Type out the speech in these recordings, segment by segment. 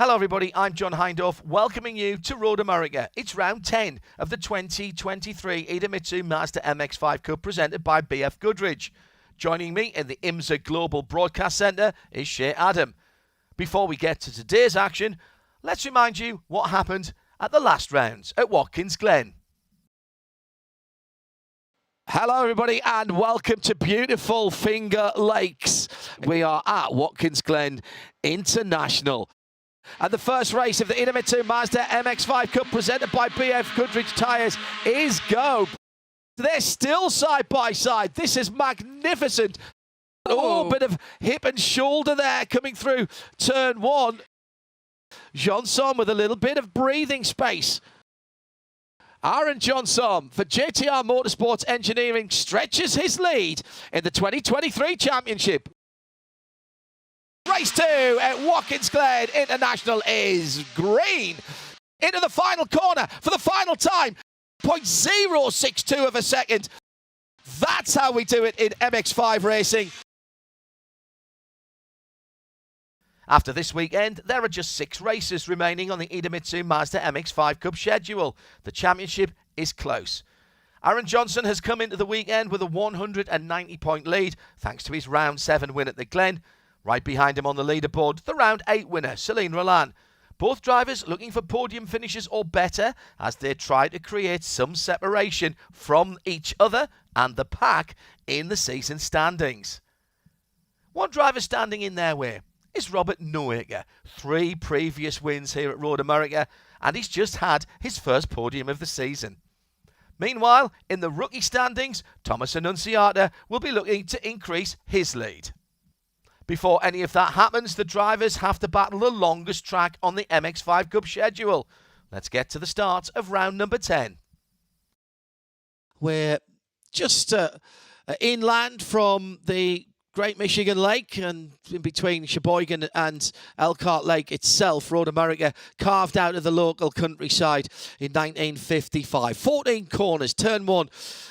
Hello everybody, I'm John Hindorf, welcoming you to Road America. It's round 10 of the 2023 Idemitsu Mazda MX-5 Cup presented by BFGoodrich. Joining me in the IMSA Global Broadcast Centre is Shea Adam. Before we get to today's action, let's remind you what happened at the last rounds at Watkins Glen. Hello everybody and welcome to beautiful Finger Lakes. We are at Watkins Glen International. And the first race of the Idemitsu Mazda MX-5 Cup presented by BFGoodrich tyres is go. They're still side by side. This is magnificent. Oh, bit of hip and shoulder there coming through turn one. Johnson with a little bit of breathing space. Aaron Johnson for JTR Motorsports Engineering stretches his lead in the 2023 championship. Race 2 at Watkins Glen International is green. Into the final corner for the final time. 0.062 of a second. That's how we do it in MX-5 racing. After this weekend, there are just 6 races remaining on the Idemitsu Mazda MX-5 Cup schedule. The championship is close. Aaron Johnson has come into the weekend with a 190-point lead, thanks to his round 7 win at the Glen. Right behind him on the leaderboard, the round 8 winner, Selin Rollan. Both drivers looking for podium finishes or better as they try to create some separation from each other and the pack in the season standings. One driver standing in their way is Robert Noaker. 3 previous wins here at Road America, and he's just had his first podium of the season. Meanwhile, in the rookie standings, Thomas and Wagner will be looking to increase his lead. Before any of that happens, the drivers have to battle the longest track on the MX-5 Cup schedule. Let's get to the start of round number 10. We're just inland from the Great Michigan Lake and in between Sheboygan and Elkhart Lake itself. Road America carved out of the local countryside in 1955. 14 corners, turn 1,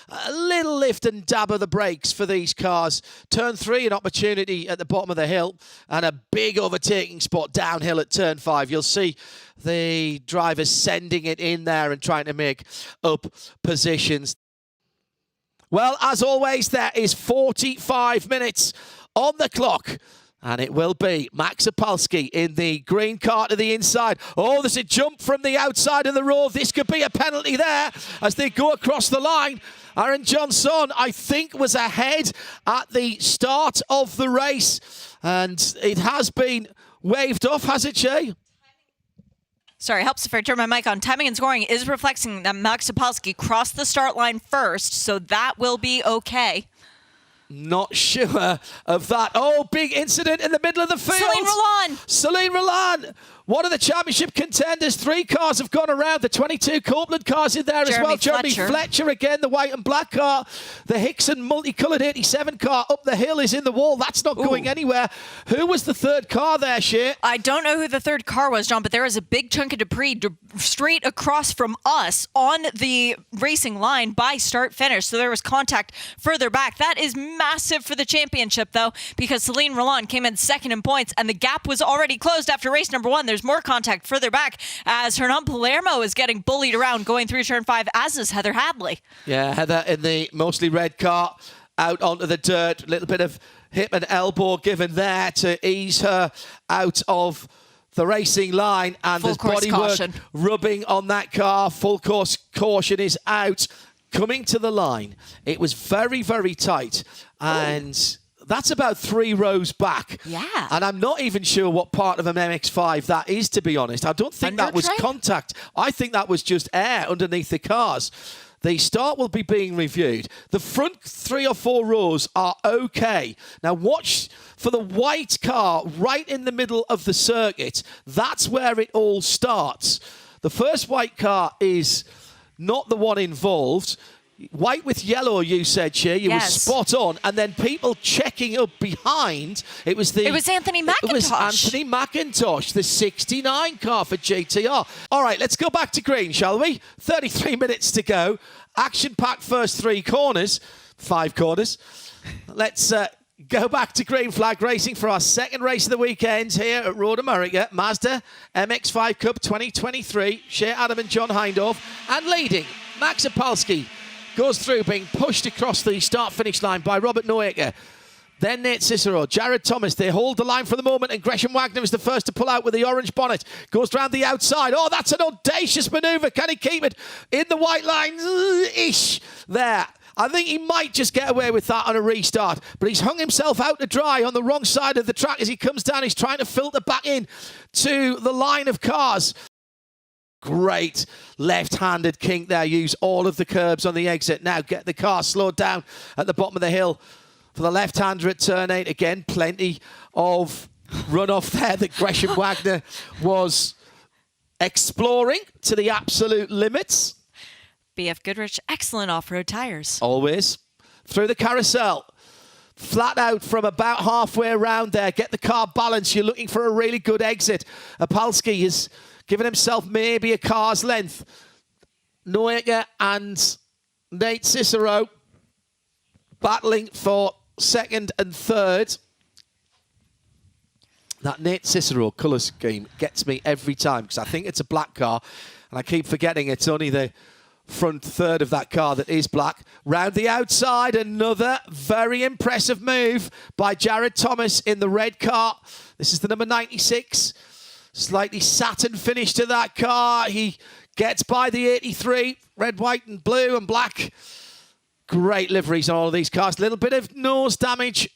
a little lift and dab of the brakes for these cars. Turn 3, an opportunity at the bottom of the hill and a big overtaking spot downhill at turn 5. You'll see the drivers sending it in there and trying to make up positions. Well, as always, there is 45 minutes on the clock. And it will be Max Opalski in the green car to the inside. Oh, there's a jump from the outside of the road. This could be a penalty there as they go across the line. Aaron Johnson, I think, was ahead at the start of the race. And it has been waved off, has it, Shay? Sorry, helps if I turn my mic on. Timing and scoring is reflecting that Max Opalski crossed the start line first, so that will be okay. Not sure of that. Oh, big incident in the middle of the field. Selin Rollan. Selin Rollan, one of the championship contenders. 3 cars have gone around. The 22 Copeland cars in there as well. Jeremy Fletcher again, the white and black car. The Hixon multicoloured 87 car up the hill is in the wall. That's not going anywhere. Who was the 3rd car there, Shea? I don't know who the 3rd car was, John, but there is a big chunk of debris straight across from us on the racing line by start-finish. So there was contact further back. That is massive for the championship, though, because Selin Rollan came in 2nd in points, and the gap was already closed after race number 1. There's more contact further back as Hernan Palermo is getting bullied around going through turn 5, as is Heather Hadley. Yeah, Heather in the mostly red car out onto the dirt. A little bit of hip and elbow given there to ease her out of the racing line, and there's bodywork rubbing on that car. Full course caution is out. Coming to the line, it was very, very tight, and that's about 3 rows back. Yeah. And I'm not even sure what part of an MX-5 that is, to be honest. I don't think that was contact. I think that was just air underneath the cars. The start will be being reviewed. The front 3 or 4 rows are okay. Now watch for the white car right in the middle of the circuit. That's where it all starts. The first white car is not the one involved. White with yellow, you said, Shea. You were spot on. And then people checking up behind. It was Anthony McIntosh. It was Anthony McIntosh, the 69 car for JTR. All right, let's go back to green, shall we? 33 minutes to go. Action-packed first 3 corners. 5 corners. Let's go back to green flag racing for our second race of the weekend here at Road America. Mazda MX-5 Cup 2023. Shea Adam and John Hindorf. And leading, Max Opalski goes through, being pushed across the start-finish line by Robert Noaker. Then Nate Cicero, Jared Thomas, they hold the line for the moment, and Gresham Wagner is the first to pull out with the orange bonnet. Goes round the outside. Oh, that's an audacious manoeuvre. Can he keep it in the white line-ish there? I think he might just get away with that on a restart, but he's hung himself out to dry on the wrong side of the track as he comes down. He's trying to filter back in to the line of cars. Great left-handed kink there. Use all of the curbs on the exit. Now get the car slowed down at the bottom of the hill for the left-hander at turn 8. Again, plenty of runoff there that Gresham Wagner was exploring to the absolute limits. BFGoodrich, excellent off-road tires. Always. Through the carousel. Flat out from about halfway around there. Get the car balanced. You're looking for a really good exit. Opalski is giving himself maybe a car's length. Noaker and Nate Cicero battling for second and third. That Nate Cicero colour scheme gets me every time because I think it's a black car and I keep forgetting it's only the front third of that car that is black. Round the outside, another very impressive move by Jared Thomas in the red car. This is the number 96. Slightly satin finish to that car. He gets by the 83. Red, white and blue and black. Great liveries on all of these cars. A little bit of nose damage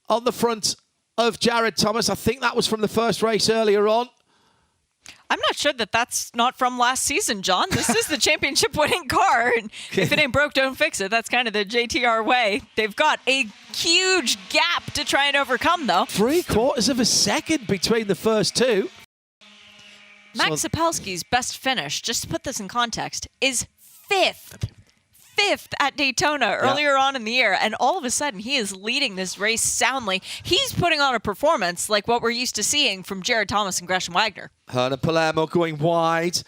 on the front of Jared Thomas. I think that was from the first race earlier on. I'm not sure that that's not from last season, John. This is the championship-winning car. And if it ain't broke, don't fix it. That's kind of the JTR way. They've got a huge gap to try and overcome, though. 3/4 of a second between the first two. Max Opalski's best finish, just to put this in context, is fifth at Daytona earlier on in the year, and all of a sudden he is leading this race soundly. He's putting on a performance like what we're used to seeing from Jared Thomas and Gresham Wagner. Hernan Palermo going wide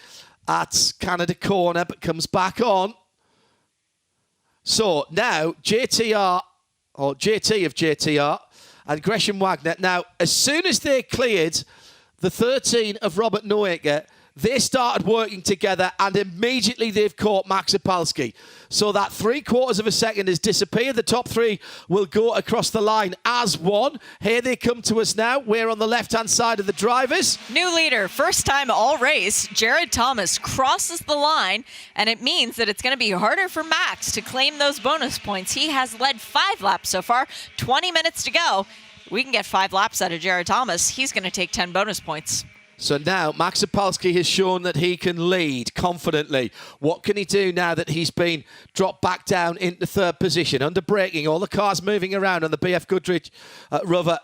at Canada corner, but comes back on. So now JTR, or JT of JTR, and Gresham Wagner. Now, as soon as they cleared the 13 of Robert Noaker, they started working together and immediately they've caught Max Opalski. So that 3/4 of a second has disappeared. The top three will go across the line as one. Here they come to us now. We're on the left-hand side of the drivers. New leader, first time all race. Jared Thomas crosses the line, and it means that it's going to be harder for Max to claim those bonus points. He has led 5 laps so far, 20 minutes to go. We can get 5 laps out of Jared Thomas. He's going to take 10 bonus points. So now Max Opalski has shown that he can lead confidently. What can he do now that he's been dropped back down into third position? Under braking, all the cars moving around on the BFGoodrich rover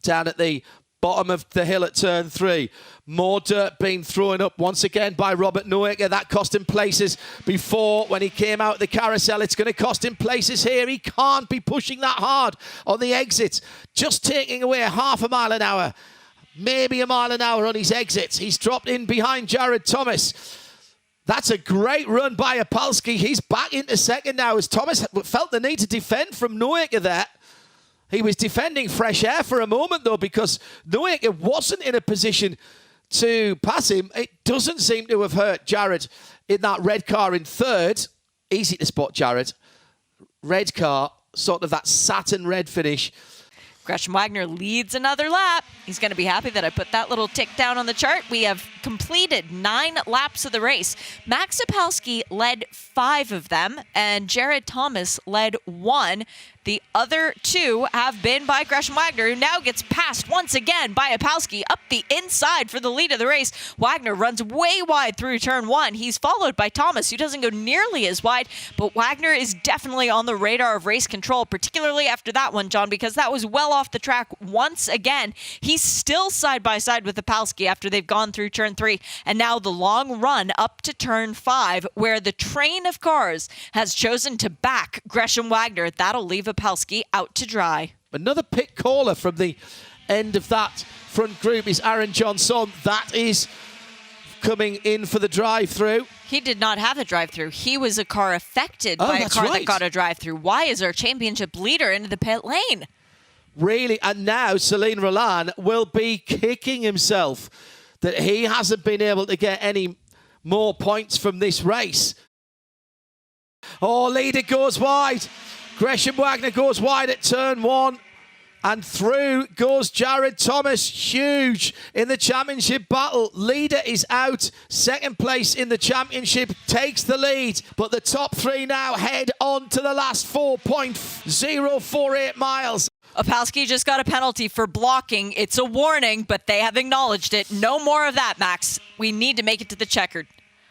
down at the bottom of the hill at turn 3. More dirt being thrown up once again by Robert Noaker. That cost him places before when he came out the carousel. It's going to cost him places here. He can't be pushing that hard on the exits. Just taking away 1/2 mile an hour. Maybe 1 mile an hour on his exits. He's dropped in behind Jared Thomas. That's a great run by Opalski. He's back into second now as Thomas felt the need to defend from Noaker there. He was defending fresh air for a moment, though, because Noaker wasn't in a position to pass him. It doesn't seem to have hurt Jared in that red car in third. Easy to spot Jared. Red car, sort of that satin red finish. Gresham Wagner leads another lap. He's going to be happy that I put that little tick down on the chart. We have completed 9 laps of the race. Max Opalski led 5 of them, and Jared Thomas led 1. The other 2 have been by Gresham Wagner, who now gets passed once again by Opalski up the inside for the lead of the race. Wagner runs way wide through turn 1. He's followed by Thomas, who doesn't go nearly as wide, but Wagner is definitely on the radar of race control, particularly after that one, John, because that was well off the track once again. He's still side by side with Opalski after they've gone through turn 3, and now the long run up to turn 5, where the train of cars has chosen to back Gresham Wagner. That'll leave Opalski out to dry. Another pit caller from the end of that front group is Aaron Johnson. That is coming in for the drive-through. He did not have a drive-through. He was a car affected by a car that got a drive-through. Why is our championship leader into the pit lane? Really, and now Selin Rollan will be kicking himself that he hasn't been able to get any more points from this race. Oh, leader goes wide. Gresham Wagner goes wide at turn 1. And through goes Jared Thomas, huge in the championship battle. Leader is out. Second place in the championship takes the lead. But the top 3 now head on to the last 4.048 miles. Opalski just got a penalty for blocking. It's a warning, but they have acknowledged it. No more of that, Max. We need to make it to the checkered.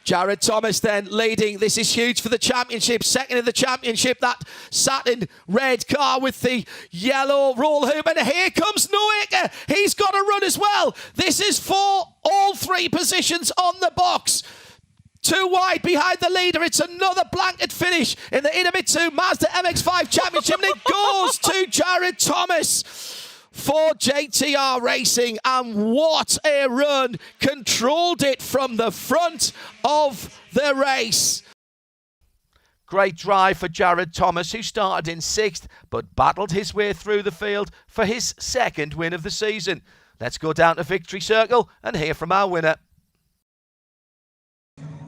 Jared Thomas then leading. This is huge for the championship. Second in the championship, that satin red car with the yellow roll hoop. And here comes Noeka. He's got a run as well. This is for all 3 positions on the box. 2 wide behind the leader. It's another blanket finish in the Idemitsu Mazda MX-5 Championship. And it goes to Jared Thomas for JTR Racing, and what a run. Controlled it from the front of the race. Great drive for Jared Thomas, who started in 6th but battled his way through the field for his 2nd win of the season. Let's go down to Victory Circle and hear from our winner.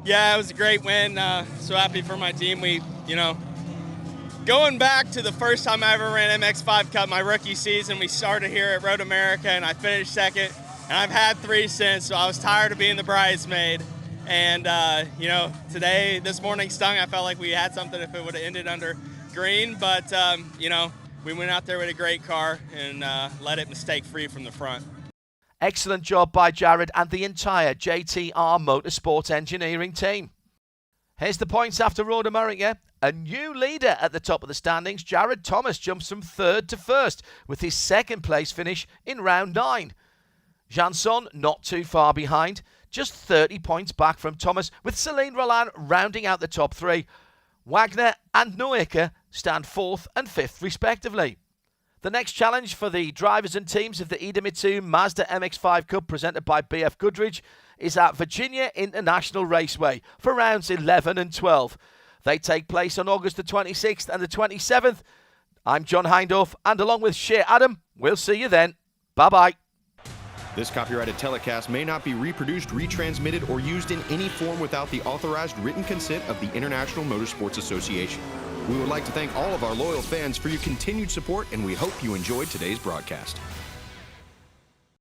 Yeah, it was a great win. So happy for my team. Going back to the first time I ever ran MX-5 Cup, my rookie season, we started here at Road America, and I finished 2nd. And I've had 3 since, so I was tired of being the bridesmaid. And, today, this morning stung. I felt like we had something if it would have ended under green. But, we went out there with a great car and let it mistake-free from the front. Excellent job by Jared and the entire JTR Motorsports Engineering team. Here's the points after Road America. A new leader at the top of the standings. Jared Thomas jumps from 3rd to 1st with his 2nd place finish in round 9. Janson not too far behind, just 30 points back from Thomas, with Selin Rollan rounding out the top 3. Wagner and Noeka stand 4th and 5th respectively. The next challenge for the drivers and teams of the Idemitsu Mazda MX-5 Cup presented by BFGoodrich is at Virginia International Raceway for rounds 11 and 12. They take place on August the 26th and the 27th. I'm John Hindorf, and along with Shea Adam, we'll see you then. Bye-bye. This copyrighted telecast may not be reproduced, retransmitted, or used in any form without the authorized written consent of the International Motorsports Association. We would like to thank all of our loyal fans for your continued support, and we hope you enjoyed today's broadcast.